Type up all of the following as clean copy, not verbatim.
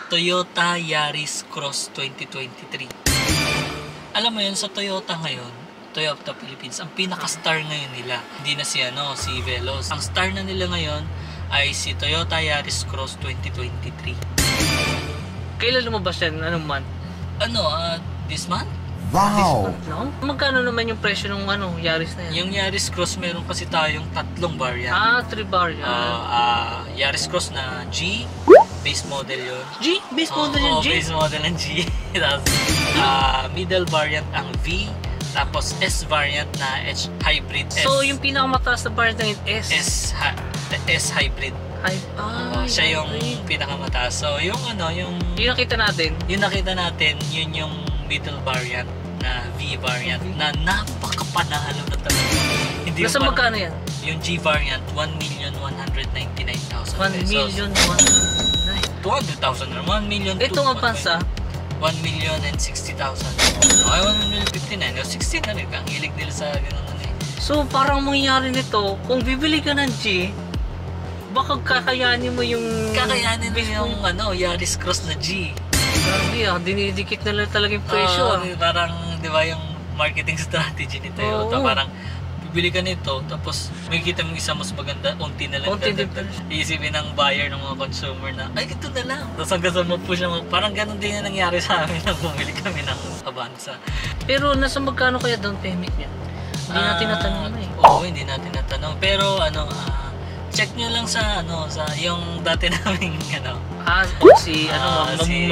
Toyota Yaris Cross 2023. Alam mo yun, sa Toyota ngayon, Toyota Philippines, ang pinaka-star ngayon nila, hindi na si Veloz. Ang star na nila ngayon ay si Toyota Yaris Cross 2023. Kailan lumabas yan? Anong month? This month? Wow! No? Magkano naman yung presyo ng Yaris na yan? Yung Yaris Cross, meron kasi tayong tatlong variant. 3 variant. Yaris Cross na G, base model yun. G? Base model yung G? Base model ng G. Tapos, middle variant ang V. Tapos, S variant na H hybrid. So, yung pinakamataas na variant ng S? S hybrid. Siya yung pinakamataas. So, yung nakita natin? Yung nakita natin, yun yung middle variant na V variant na napakapanalo na talaga. Nasa magkano yan? Yung G variant, 1,199,000 pesos. 200,000 na. 1,000,000. Ito nga pansa? 1,060,000. Ay, 1,059,000. 16 na rin. Ang hilig nila sa gano'n eh. So, parang mangyayari nito, kung bibili ka ng G, baka kakayanin mo yung... Kakayanin mo yung Yaris Cross na G. Grabe dinidikit na lang talaga yung presyo. Parang, di ba, yung marketing strategy ni Toyota, parang bibili ka nito, tapos makikita mo isa mas maganda, unti na lang. Iisipin ng buyer, ng mga consumer na, ay, ito na lang. Tapos hanggang sa mag-push na parang ganun din na nangyari sa amin nang bumili kami ng Avanza. Pero nasa magkano kaya down payment niya? Hindi natin natanong eh. Oo, hindi natin natanong. Pero check nyo lang sa yung dati naming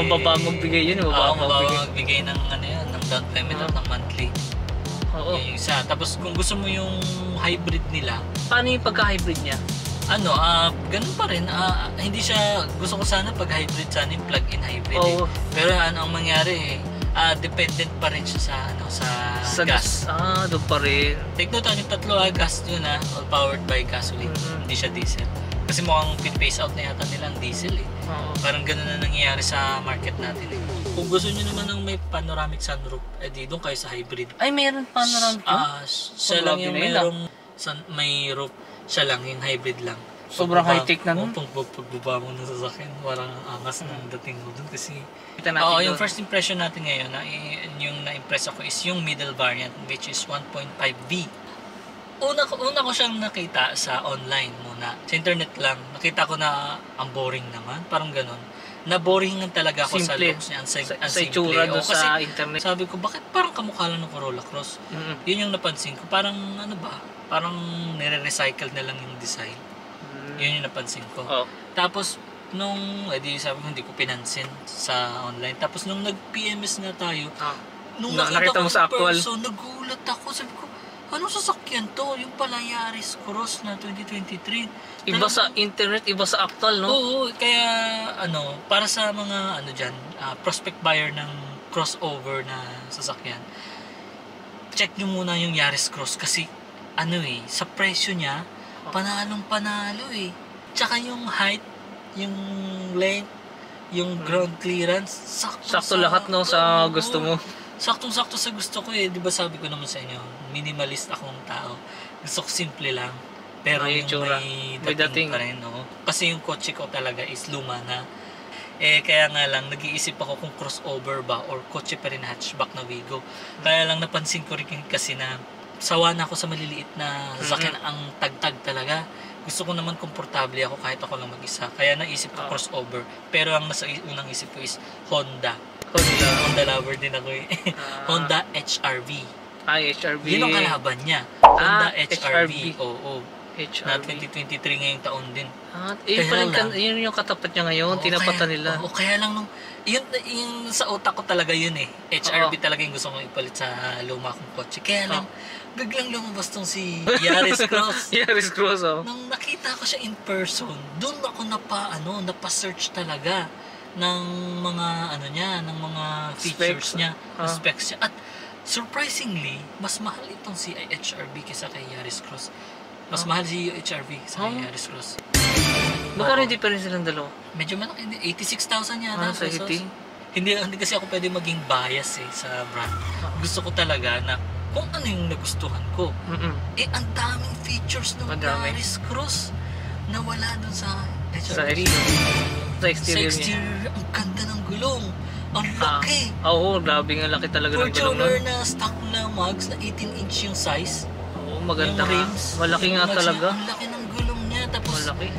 mababa magbigay yun, mababa magbigay ng ng down payment ng monthly. Oo. Yung isa. Tapos kung gusto mo yung hybrid nila, paano yung pagka-hybrid niya? Ganun pa rin. Hindi siya, gusto ko sana pag hybrid, sana yung plug-in hybrid. Pero ang mangyari dependent pa rin siya sa gas. Doon pa rin. Take note, yung tatlo gas yun all powered by gasoline. Hindi siya diesel. Kasi mukhang pin-phase out na yata nila ang diesel eh. Parang ganun na nangyayari sa market natin eh. Kung gusto nyo naman ng may panoramic sunroof, doon kayo sa hybrid. Ay, meron panoramic yun? Siya lang yung may roof. Siya lang, yung hybrid lang. Sobrang high-tech na nun. Pagbaba mo ng sasakyan, parang angas ng dating mo dun kasi... yung first impression natin ngayon, yung na-impress ako is yung middle variant, which is 1.5V. Una ko siyang nakita sa online muna. Sa internet lang, nakita ko na ang boring naman, parang ganun. Na-boringan talaga ako sa looks niya. Sa itsura doon sa internet. Sabi ko, bakit parang kamukha lang ng Corolla Cross? Yun yung napansin ko. Parang parang nire-recycle na lang yung design. Yun yung napansin ko. Tapos, sabi ko, hindi ko pinansin sa online. Tapos, nung nag-PMS na tayo, nung nakita mo sa actual, nagulat ako. Sabi ko, anong sasakyan to? Yung pala Yaris Cross na 2023. Iba sa internet, iba sa actual, no? Oo, kaya, para sa mga, prospect buyer ng crossover na sasakyan, check nyo muna yung Yaris Cross kasi, sa presyo niya, panalong-panalo eh. Tsaka yung height, yung length, yung ground clearance, sakto lahat sa gusto mo. Saktong-sakto sa gusto ko eh. Di ba sabi ko naman sa inyo, minimalist akong tao. Gusto ko simple lang. Pero yung may dating pa rin. Kasi yung kotse ko talaga is luma na. Kaya nga lang, nag-iisip ako kung crossover ba or kotse pa rin hatchback na Wigo. Kaya lang napansin ko rin kasi na sawa na ako sa maliliit na sasakyan ang tagtag talaga. Gusto ko naman komportable ako kahit ako lang mag-isa. Kaya naisip ko crossover. Pero ang nasa unang isip ko is Honda lover din ako eh. Honda HRV. HRV. Yun ang kalaban niya. Honda HRV. Oo. Na 2023 ngayong taon din. Yun yung katapat niya ngayon. Tinapatan nila. Kaya lang yung sa utak ko talaga yun eh. HRV talaga yung gusto kong ipalit sa luma kong kotse. Kaya lang, biglang lumabas tong si Yaris Cross. Yaris Cross, Nung nakita ko siya in person, doon ako napa-search talaga ng mga ng mga features niya, specs niya. At surprisingly, mas mahal itong si HRV kaysa kay Yaris Cross. Mas mahal si HRV sa Yaris Cross. Magkano yung difference silang dalawa? Medyo malaki, 86,000 yata. Sa hindi kasi ako pwede maging bias sa brand. Gusto ko talaga na kung ano yung nagustuhan ko. Ang daming features ng Yaris Cross na wala dun sa HRV. Sa exterior Sa exterior, ang ganda ng gulong. Ang laki. Oo, grabe nga laki talaga ng gulong. Fortuner na stock na mags na 18-inch yung size. Oo, maganda yung nga. rims. Malaki nga Mags talaga. Ang laki ng gulong niya. Tapos, Malaki.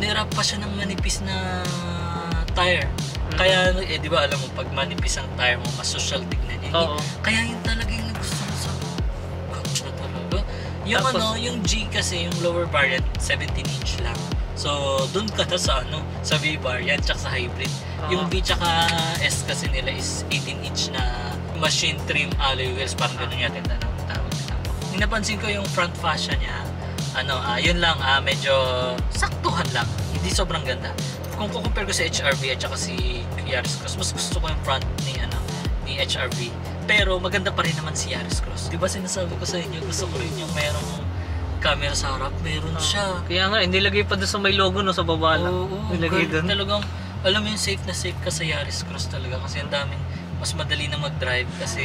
nirap pa siya ng manipis na tire. Kaya, di ba alam mo, pag manipis ang tire mo, mas social tignan niya. Oo. Kaya yun talaga yung nagustuhan sa ganda talaga. Yung Tapos, yung G kasi, yung lower variant, 17-inch lang. So, dun ka na sa sa V variant, tsaka sa hybrid. Yung B tsaka S kasi nila is 18-inch na machine trim alloy wheels, parang ganun yata yung tawag. Napansin ko yung front fascia niya, yun lang, medyo saktuhan lang. Hindi sobrang ganda. Kung compare ko sa HRV at saka si Yaris Cross, mas gusto ko yung front ni HRV. Pero maganda pa rin naman si Yaris Cross. Di ba sinasabi ko sa inyo, gusto ko rin yung merong camera sa harap, meron siya. Kaya nga, nilagay pa doon sa may logo no, sa baba lang. Oo, nilagay doon. Talagang, alam mo yung safe na safe ka sa Yaris Cross talaga kasi ang daming, mas madali na mag-drive kasi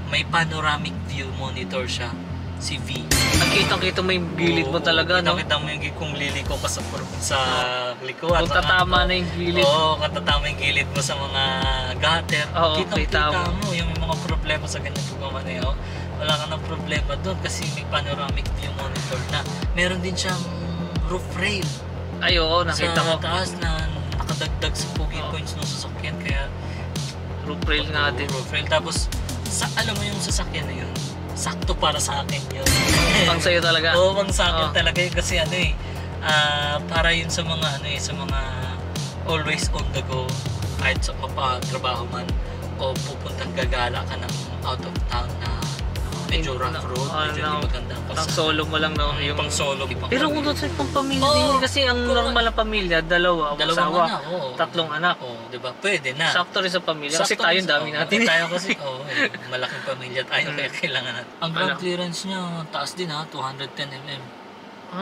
may panoramic view monitor siya, si V. Ang kitang-kita mo yung gilid mo talaga, no? Nakita mo yung kung liliko ka sa likuan. Kung tatama na yung gilid. Oo, kung tatama yung gilid mo sa mga gutter. Oo, Kitang-kita mo yung mga problema sa ganyan pagmamaneho. Wala ka ng problema doon kasi may panoramic view monitor na. Meron din siyang roof rail. Ay, oo, nakita ko. Sa taas na nakadagdag sa pogi points ng sasakyan. Kaya Roof rail nga din. roof rail. Tapos, alam mo yung sasakyan na yun, sakto para sa akin yun. Pang sa'yo talaga? Oo, pang sa akin talaga yun kasi para yun sa mga sa mga always on the go, kahit sa mapatrabaho man o pupuntang gagala ka ng out of town na medyo rough road, medyo hindi maganda. Pang solo mo lang, no? Yung pang solo. Pero kung doon sa pang pamilya din, kasi ang normal na pamilya, dalawang asawa, anak, oo. 3 anak. Oo, diba? Pwede na. Sakto rin sa pamilya, kasi tayo dami natin. Tayo kasi, malaking pamilya tayo, kaya kailangan natin. Ang ground clearance niya, taas din 210 mm.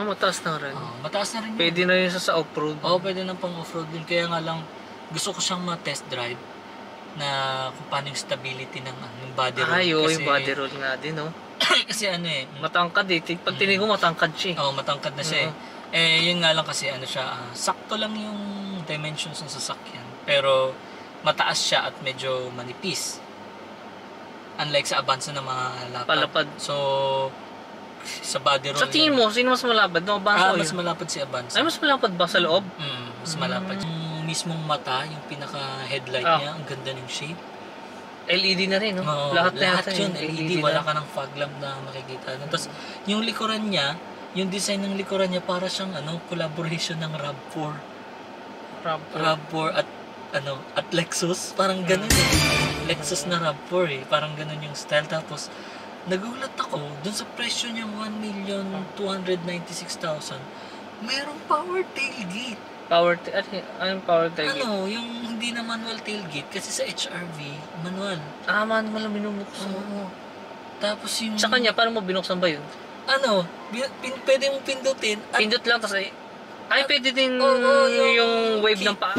Mataas na rin. Mataas na rin yun. Pwede na yun sa off-road. Oo, pwede na pang off-road din. Kaya nga lang, gusto ko siyang ma-test drive na kung paano yung stability ng body roll. Yung body roll nga din, no? Kasi matangkad pag tinig ko matangkad siya. Oo, matangkad na siya yun nga lang kasi sakto lang yung dimensions ng sasakyan. Pero mataas siya at medyo manipis. Unlike sa Avanza na mga palapad. So, sa body roll. Sa tingin mo, sino mas malapad? No, Avanza mas malapad si Avanza. Ay, mas malapad ba sa loob? Mas malapad. Yung mismong mata, yung pinaka-headlight niya, ang ganda ng shape. LED na rin, no? Lahat yun, LED. Wala ka ng fog lamp na makikita. Tapos, yung likuran niya, yung design ng likuran niya, para siyang collaboration ng RAV4. RAV4 at Lexus. Parang ganun Lexus na RAV4 parang ganun yung style. Tapos, nagulat ako, dun sa presyo niyang 1,296,000, mayroong power tailgate. Anong power tailgate? Yung hindi na manual tailgate kasi sa HRV, manual. Manual ang binubuksan. Oo. Tapos yung... Sa kanya, paano mo binuksan ba yun? Pwede mong pindutin. Pindot lang, tapos pwede din yung wave ng paa.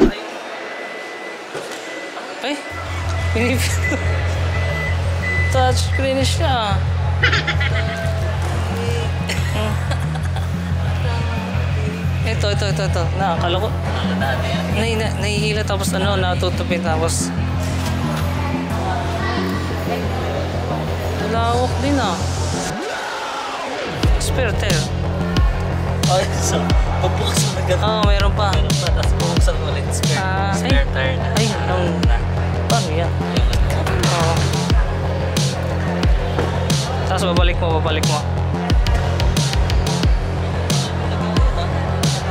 Touchscreen siya. Ito. Nakakala ko. Nahihila tapos natutupin tapos. Lawak din Spare tire. So, pagbukas mo na gano'n. Meron pa. Tapos bubuksan mo ulit spare tire na. Paano yan? Tapos babalik mo.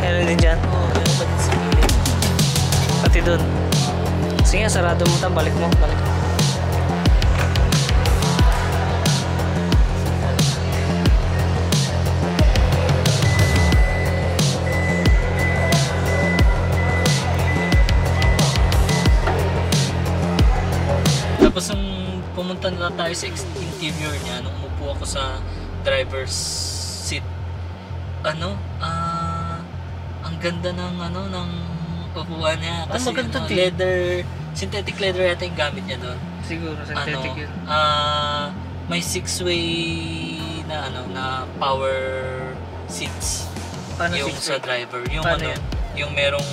Meron din dyan. Pati dun. Sige, sarado mo balik mo. Tapos nung pumunta na tayo sa interior niya, nung umupo ako sa driver's seat, ang ganda ng upuan niya. Kasi leather, synthetic leather yata yung gamit niya doon. Siguro, synthetic yun. May 6-way na power seats. Paano yung 6-way? Sa driver. Yung Paano yan? yung merong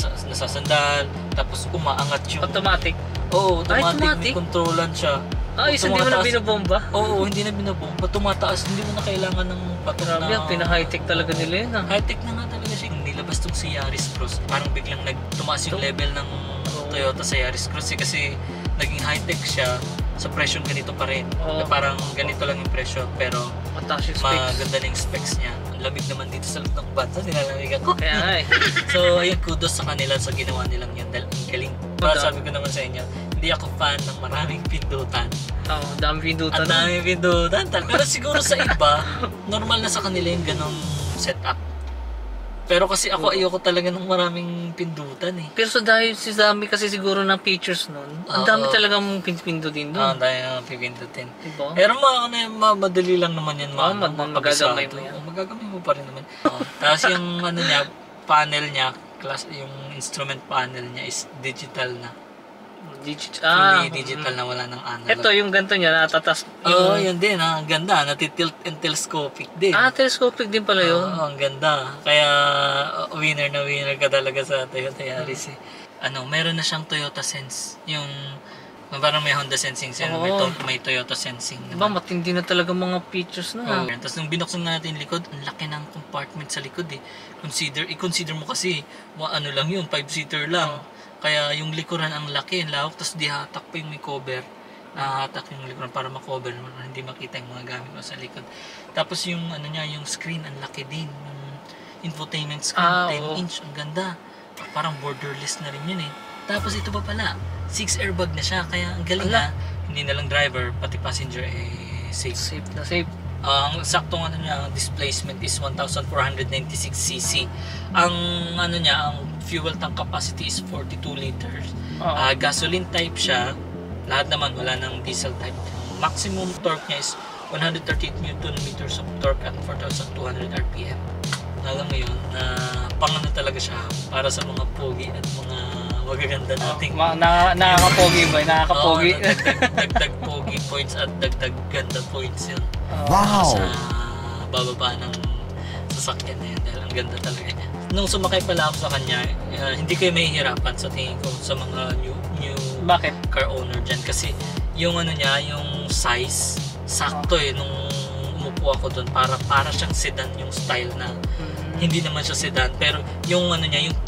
nasasandal, tapos umaangat yung... Automatic? Oo, automatic. May controlan siya. Hindi mo na binobomba? Oo, hindi na binobomba. Tumataas, hindi mo na kailangan ng patok na... Grabe, pina-high-tech talaga nila yun. High-tech na nga talaga siya. Nilabas tong si Yaris Cross. Parang biglang tumaas yung level ng Toyota sa Yaris Cross kasi naging high-tech siya sa presyong ganito pa rin. Parang ganito lang yung presyo pero maganda na yung specs niya. Ang lamig naman dito sa loob ng bansa, nilalamigan ko. So, ayun, kudos sa kanila sa ginawa nilang yan dahil ang galing. Sabi ko naman sa inyo, hindi ako fan ng maraming pindutan. Daming pindutan. Ang daming pindutan. Pero siguro sa iba, normal na sa kanila yung ganong setup. Pero kasi ako ayoko talaga ng maraming pindutan eh. Pero dahil si dami kasi siguro ng features nun, ang dami talagang pindutin doon. Ang dami ng pindutin. Diba? Pero madali lang naman yan. Magagamay mo yan. Magagamay mo pa rin naman. Tapos yung panel niya, yung instrument panel niya is digital na. Fully digital na, wala ng analog. Ito yung ganito niya, natatas. Yun din. Ang ganda. Natitilt and telescopic din. Telescopic din pala yun. Ang ganda. Kaya winner na winner ka talaga sa Toyota Yaris eh. Meron na siyang Toyota Sense. Yung parang may Honda Sensing, may Toyota Sensing. Diba, matindi na talaga mga features na. Tapos nung binuksan natin yung likod, ang laki ng compartment sa likod eh. I-consider mo kasi, lang yun, 5-seater lang. Kaya yung likuran ang laki, ang lawak, tapos dihatak pa yung may cover. Nahatak yung likuran para makover mo, hindi makita yung mga gamit mo sa likod. Tapos yung yung screen, ang laki din. Yung infotainment screen, 10-inch, ang ganda. Parang borderless na rin yun eh. Tapos ito pa pala, 6 airbag na siya, kaya ang galing na. Hindi na lang driver, pati passenger safe. Safe na safe. Ang saktong displacement is 1,496cc. Ang ang fuel tank capacity is 42 liters. Gasoline type siya. Lahat naman wala nang diesel type. Maximum torque niya is 138 Newton meters of torque at 4,200 RPM. Alam mo yun, pangano talaga siya para sa mga pogi at mga magaganda nating nakakapogi ba? Nakakapogi. Dagdag pogi points at dagdag ganda points yun. Wow! Sa bababa ng sasakyan na yun dahil ang ganda talaga niya. Nung sumakay pala ako sa kanya, hindi kayo mahihirapan sa tingin ko sa mga new car owner dyan kasi yung yung size sakto nung umupo ako doon para siyang sedan yung style na hindi naman siya sedan pero yung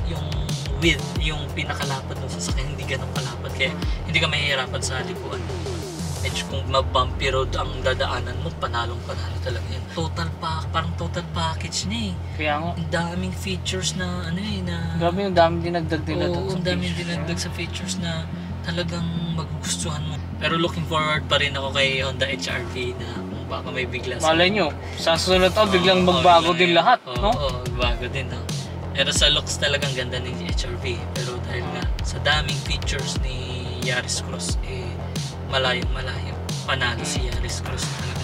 yung width, yung pinakalapad ng sasakyan hindi ganun kalapad kaya hindi ka mahihirapan sa likuan. Medyo kung mabumpy road ang dadaanan mo, panalo talaga yan. Parang total package niya eh. Kaya nga. Ang daming features na grabe yung daming dinagdag nila doon. Oo, ang daming dinagdag sa features na talagang magugustuhan mo. Pero looking forward pa rin ako kay Honda HR-V na kung baka may bigla. Malay nyo, sa susunod biglang magbago din lahat, no? Oo, magbago din. Pero sa looks talagang ganda ni HR-V. Pero dahil nga sa daming features ni Yaris Cross, malayong panalo si Yaris Cross talaga.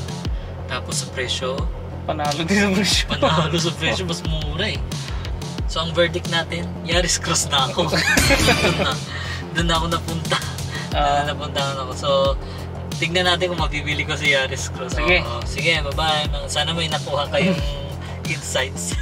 Tapos sa presyo, panalo din sa presyo. Panalo sa presyo, mas mura eh. So ang verdict natin, Yaris Cross na ako. Doon na ako napunta. Napuntahan ako. So tignan natin kung mabibili ko si Yaris Cross. Sige. Sige, bye-bye. Sana may nakuha kayong insights.